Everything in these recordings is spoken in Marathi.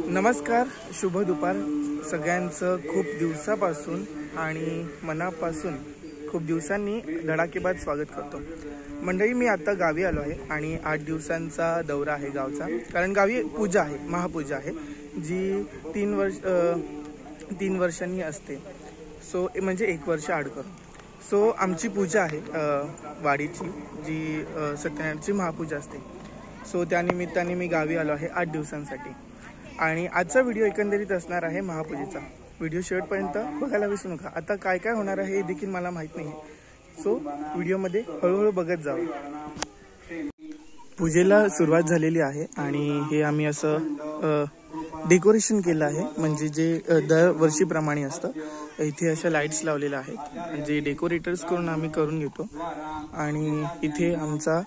नमस्कार, शुभ दुपार सगळ्यांचं। खूप दिवसापासून आणि मनापासून खूप दिवसांनी धडाकेबाज स्वागत करतो। मंडळी, मी आता गावी आलो आहे आणि 8 दिवसांचा दौरा आहे गावचा। कारण गावी पूजा आहे, महापूजा आहे, जी 3 वर्षांनी असते। सो म्हणजे 1 वर्ष आड करून सो आमची पूजा आहे वाडीची, जी सत्यनारायणची महापूजा असते। सो त्यानिमित्ताने मी गावी आलो आहे 8 दिवसांसाठी। आणि आजचा व्हिडिओ एकंदरीत असणार आहे महापूजेचा। व्हिडिओ शेवटपर्यंत बघायला विसरू नका। आता काय काय होणार आहे हे देखील मला माहीत नाही, सो व्हिडिओमध्ये हळूहळू बघत जाऊ। पूजेला सुरुवात झालेली आहे आणि हे आम्ही असं डेकोरेशन केलं आहे, म्हणजे जे दरवर्षीप्रमाणे असतं। इथे अशा लाईट्स लावलेल्या आहेत, जे डेकोरेटर्स करून करून घेतो। आणि इथे आमचा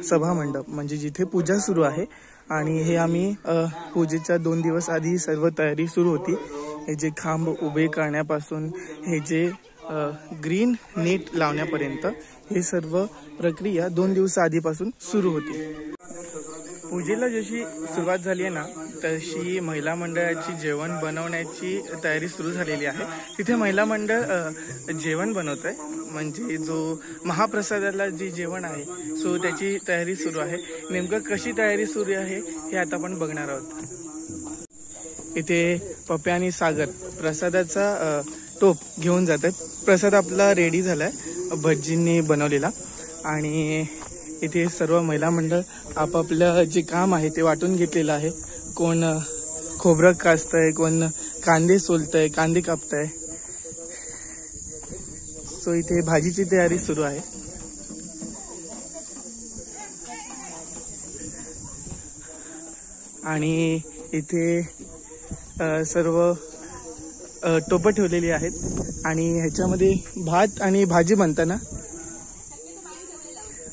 सभा मंडप, म्हणजे जिथे पूजा सुरू आहे। आणि हे आम्ही पूजेच्या 2 दिवस आधी सर्व तयारी सुरू होती। हे जे खांब उभे करण्यापासून हे जे ग्रीन नेट लावण्यापर्यंत हे सर्व प्रक्रिया 2 दिवस आधीपासून सुरू होती। पूजेला जशी सुरुवात झाली आहे ना, तशी महिला मंडळाची जेवण बनवण्याची तयारी सुरू झालेली आहे। तिथे महिला मंडळ जेवण बनवत आहे, म्हणजे जो महाप्रसादाला जे जेवण आहे, सो त्याची तयारी सुरू आहे। नेमकं कशी तयारी सुरू आहे हे आता आपण बघणार आहोत। इथे पप्या आणि सागर प्रसादाचा टोप घेऊन जात आहेत। प्रसाद आपला रेडी झालाय, भटजींनी बनवलेला। आणि इथे सर्व महिला मंडळ आपापलं जे काम आहे ते वाटून घेतलेलं आहे। कोण खोबरं कास्तय, कोण कांदे सोलतय, कांदे कापतय। सो इथे भाजीची तयारी सुरू आहे। आणि इथे सर्व टोपं ठेवलेली आहेत आणि ह्याच्यामध्ये भात आणि भाजी बनताना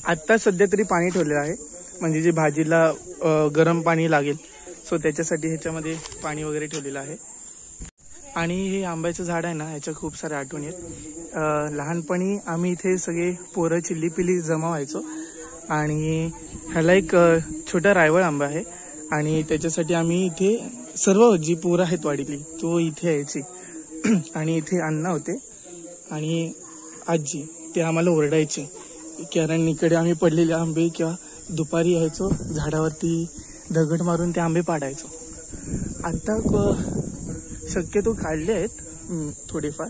आत्ता सध्या तरी पाणी ठेवलेलं आहे, म्हणजे जे भाजीला गरम पाणी लागेल, सो त्याच्यासाठी ह्याच्यामध्ये पाणी वगैरे ठेवलेलं आहे। आणि हे आंब्याचं झाड आहे ना, ह्याच्या खूप साऱ्या आठवणी आहेत। लहानपणी आम्ही इथे सगळे पोरं चिल्ली-पिल्ली जमा व्हायचो आणि ह्याला एक छोटा रायवळ आंबा आहे आणि त्याच्यासाठी आम्ही इथे सर्व जी पोरं आहेत वाडीतली तो इथे यायची। आणि इथे अण्णा होते आणि आजी, ते आम्हाला ओरडायचे कारण इकडे आम्ही पडलेले आंबे किंवा दुपारी यायचो झाडावरती दगड मारून ते आंबे पाडायचो। आता शक्यतो काढले आहेत थोडेफार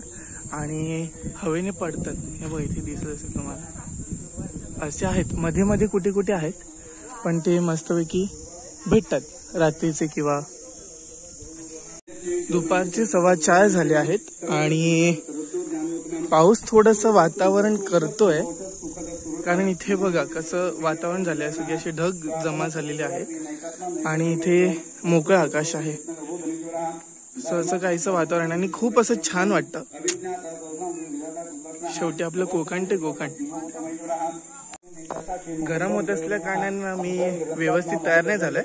आणि हवेने पडतात। हे बघ, इथे दिसत असेल तुम्हाला, असे आहेत मध्ये मध्ये कुठे कुठे आहेत, पण ते मस्तपैकी भेटतात रात्रीचे किंवा दुपारचे 4:15 झाले आहेत आणि पाऊस थोडंसं वातावरण करतोय। कारण इथे बघा कसं वातावरण झालं आहे, सगळे असे ढग जमा झालेले आहेत आणि इथे मोकळं आकाश आहे। असं काहीचं वातावरण आणि खूप असं छान वाटतं। शेवटी आपलं कोकण ते कोकण। गरम होत असल्या कारणानं मी व्यवस्थित तयार नाही झालोय,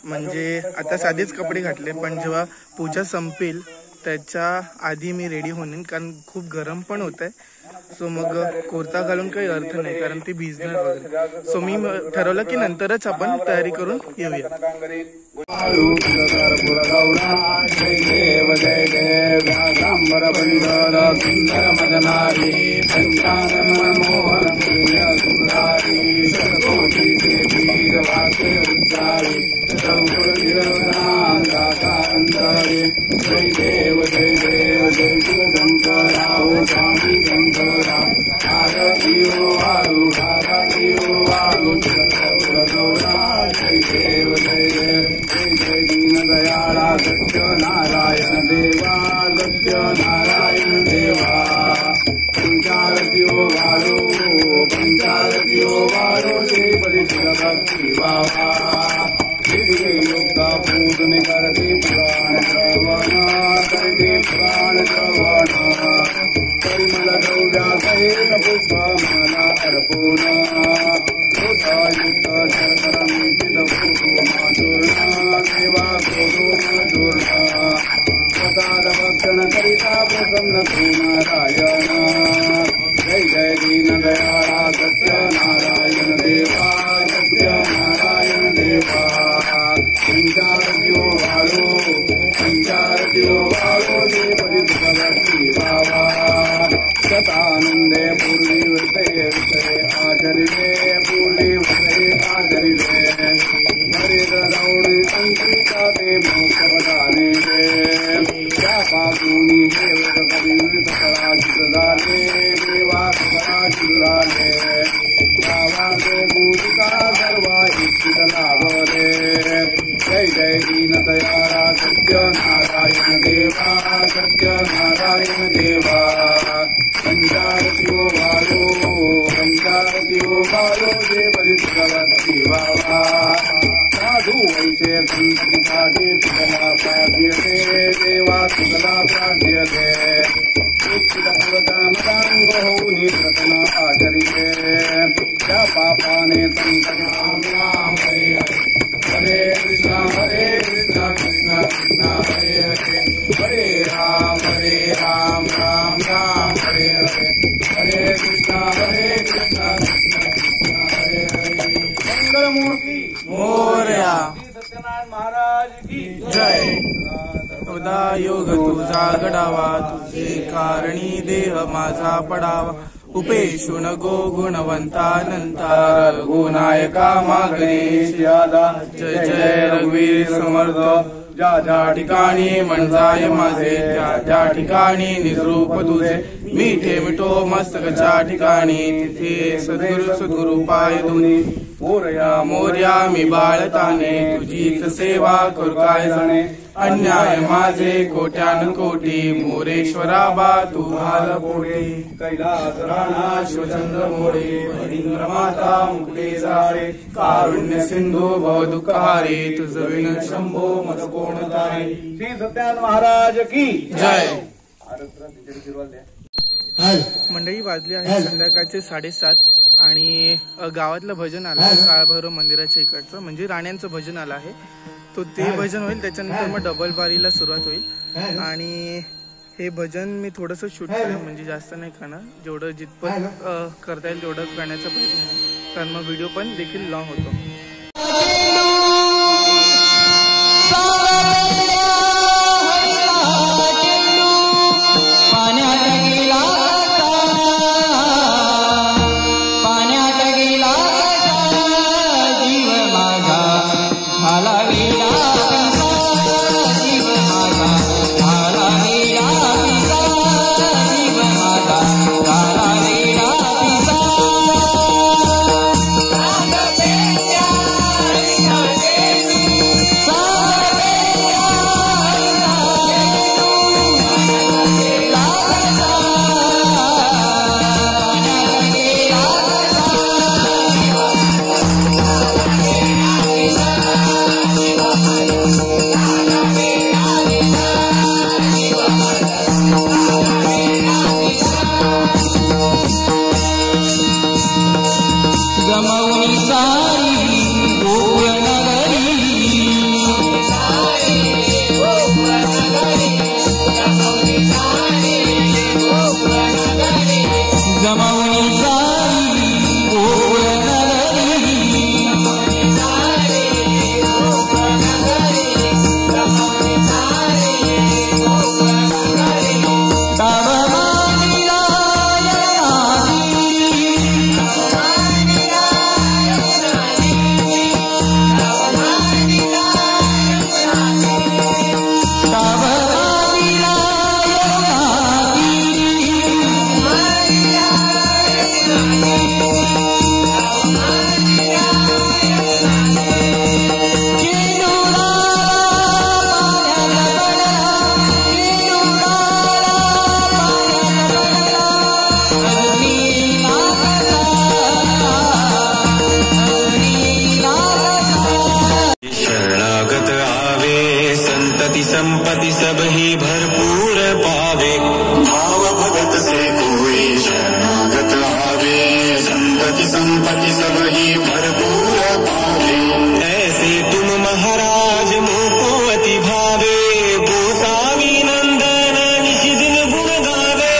म्हणजे आता साधेच कपडे घातले, पण जेव्हा पूजा संपेल त्याच्या आधी मी रेडी होईन, कारण खूप गरम पण होत आहे। सो मग कुर्ता घालून काही अर्थ नाही, कारण ते भिजणार वगैरे। सो मी ठरवलं की नंतरच आपण तयारी करून येऊया। सत्यनारायण देवा गौरी संगीता ते मोक्षपदाने त्या पासूनी हे कवी पराजित झाले देवा पराजित झाले गावाचे मूर्तिका सर्वा इच्छित लाभले जय जय दीनदयाळा सत्य नारायण देवा पंचारती ओ भालो जे परिसरवती बाबा साधू वैसे संत पाठी तुला प्रार्थ्यते देवा तुला प्रार्थ्यते मदांग होऊनी प्रतना आचरिते त्या पापाने संत राम हरे कृष्ण कृष्ण कृष्ण हरे हरे हरे राम राम राम हरे हरे हरे कृष्ण कृष्ण कृष्ण हरे हरे मंगलमूर्ती मोरया सत्यनारायण महाराज की जय योग तुझा घडावा तुझे कारणी देह माझा पडावा उपेशु नको गुणवंतानंता रघुनायका मागणेश यादा जय जय रघुवीर समर्थ ज्या ज्या ठिकाणी म्हणजाय माझे त्या त्या ठिकाणी निजरूप तुझे मिठे मिठो मस्तकच्या ठिकाणी तिथे सद्गुरु पाय दोन्ही मोरया मोर्या मी बाळताने तुझीच सेवा करू काय जाणे अन्याय माझे कोट्यान कोटी मोरेश्वरा बा तू भाल पोटे कैलास राणा शिवचंद्र मोरे हरिंद्र माता मुक्ते जाळे कारुण्य सिंधू भव दुःखारे तुझ विन शंभो मत कोण तारे श्री सत्यान महाराज की जय. मंडळी वाजले आहे संध्याकाळचे 7:30 आणि गावातलं भजन आलं आहे काळभैरव मंदिराच्या इकडचं म्हणजे राण्यांचं भजन आलं आहे. तो ते भजन होईल त्याच्यानंतर मग डबल बारीला सुरुवात होईल आणि हे भजन मी थोडंसं शूट करेन म्हणजे जास्त नाही करणार जेवढं जितपत करता येईल तेवढं करण्याचा प्रयत्न आहे कारण मग व्हिडिओ पण देखील लॉंग होतो. संपत्ति सब ही भरपूर पावे भाव भगत से कोई शरणागत आवे संपत्ति सब ही भरपूर पावे ऐसे तुम महाराज मोको अति भावे गोसावी नंदन निशि दिन गुण गावे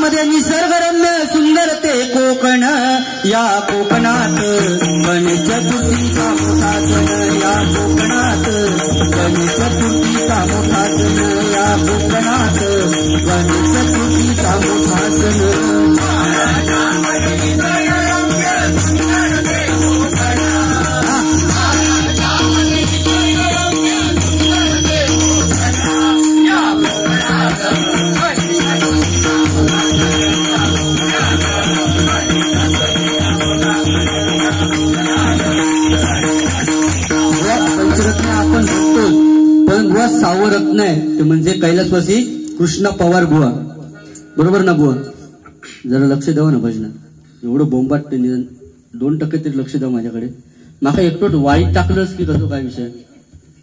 कोकणामध्ये निसर्गरम्य सुंदर ते कोकण, या कोकणात गणेश चतुर्थीचा मोठा सण, या कोकणात गणेश चतुर्थीचा मोठा सण, या कोकणात गणेश चतुर्थीचा मोठा सण. पंचरत्न आपण बघतो, पण बुवा सावरत्न आहे ते म्हणजे कैलासवासी कृष्णा पवार बुवा. बरोबर ना बुवा? जरा लक्ष द्यावं ना भजनात. एवढं बोंबाट 2% तरी लक्ष द्या माझ्याकडे. माका एकटोट वाईट टाकलंच की कसं काय विषय.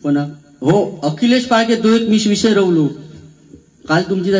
पण हो अखिलेश पाळके तो एक विषय रवलो काल तुमची